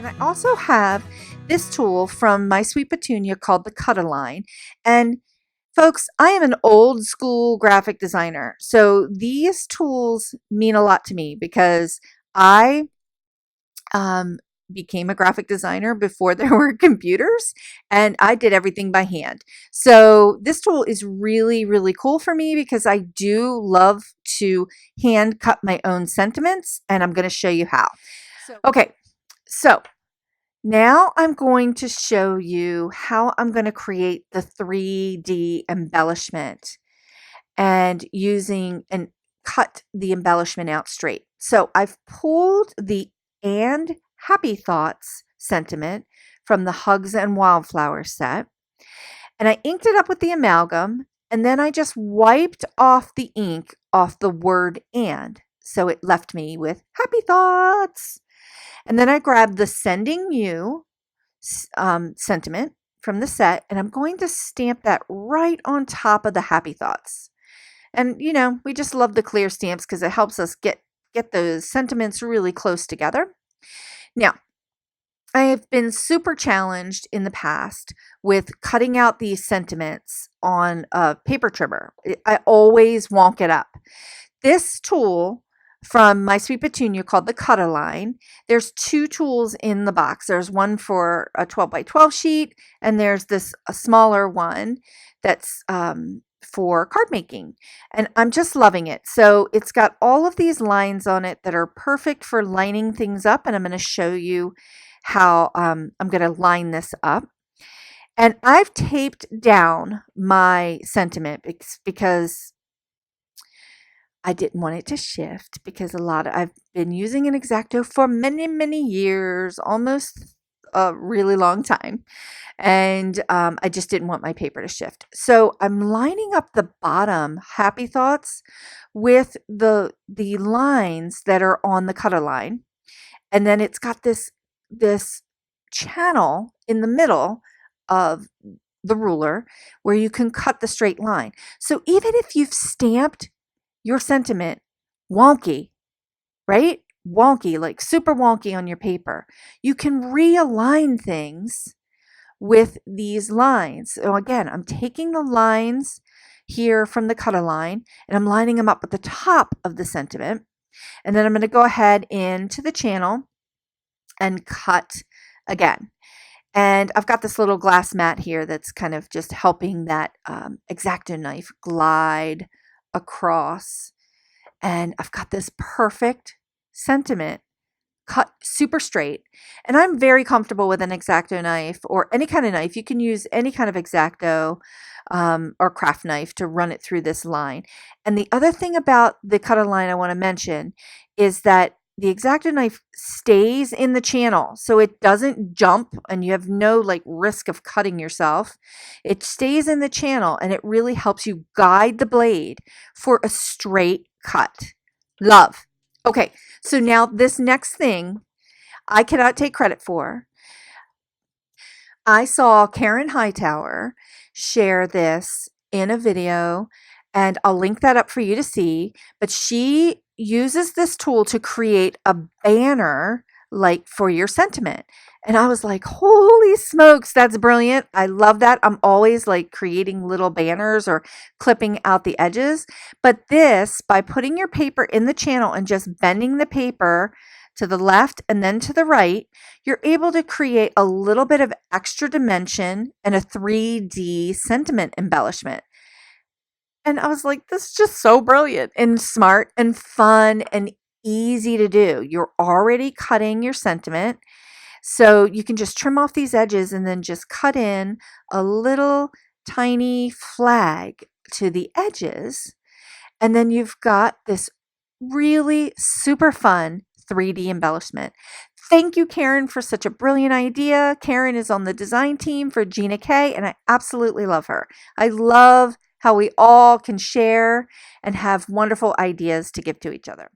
And I also have this tool from My Sweet Petunia called the Cut Line. And folks, I am an old school graphic designer. So these tools mean a lot to me because I became a graphic designer before there were computers, and I did everything by hand. So this tool is really, really cool for me because I do love to hand cut my own sentiments, and I'm going to show you how. Okay, so now I'm going to show you how I'm going to create the 3D embellishment and cut the embellishment out straight. So I've pulled the "And Happy Thoughts" sentiment from the Hugs and Wildflowers set, and I inked it up with the amalgam, and then I just wiped off the ink off the word "and." So it left me with "Happy Thoughts." And then I grabbed the "Sending You" sentiment from the set, and I'm going to stamp that right on top of the "Happy Thoughts." And we just love the clear stamps because it helps us get those sentiments really close together. Now, I have been super challenged in the past with cutting out these sentiments on a paper trimmer. I always wonk it up. This tool from My Sweet Petunia called the Cut Line. There's two tools in the box. There's one for a 12 by 12 sheet, and there's a smaller one that's for card making, and I'm just loving it. So it's got all of these lines on it that are perfect for lining things up, and I'm going to show you how I'm going to line this up. And I've taped down my sentiment because I didn't want it to shift, because I've been using an X-Acto for many, many years, almost a really long time. And I just didn't want my paper to shift. So I'm lining up the bottom "Happy Thoughts" with the lines that are on the Cut Line. And then it's got this channel in the middle of the ruler where you can cut the straight line. So even if you've stamped your sentiment wonky, right? Wonky, like super wonky on your paper, you can realign things with these lines. So again, I'm taking the lines here from the Cut Line and I'm lining them up at the top of the sentiment. And then I'm going to go ahead into the channel and cut again. And I've got this little glass mat here that's kind of just helping that X-Acto knife glide across. And I've got this perfect sentiment cut super straight. And I'm very comfortable with an X-Acto knife or any kind of knife. You can use any kind of X-Acto or craft knife to run it through this line. And the other thing about the Cut Line I want to mention is that the X-Acto knife stays in the channel, so it doesn't jump and you have no risk of cutting yourself. It stays in the channel and it really helps you guide the blade for a straight cut. Love. Okay, so now this next thing I cannot take credit for. I saw Karen Hightower share this in a video, and I'll link that up for you to see, but she uses this tool to create a banner for your sentiment. And I was like, holy smokes, that's brilliant. I love that. I'm always creating little banners or clipping out the edges. But this, by putting your paper in the channel and just bending the paper to the left and then to the right, you're able to create a little bit of extra dimension and a 3D sentiment embellishment. And I was like, this is just so brilliant and smart and fun and easy to do. You're already cutting your sentiment, so you can just trim off these edges and then just cut in a little tiny flag to the edges. And then you've got this really super fun 3D embellishment. Thank you, Karen, for such a brilliant idea. Karen is on the design team for Gina K, and I absolutely love her. I love how we all can share and have wonderful ideas to give to each other.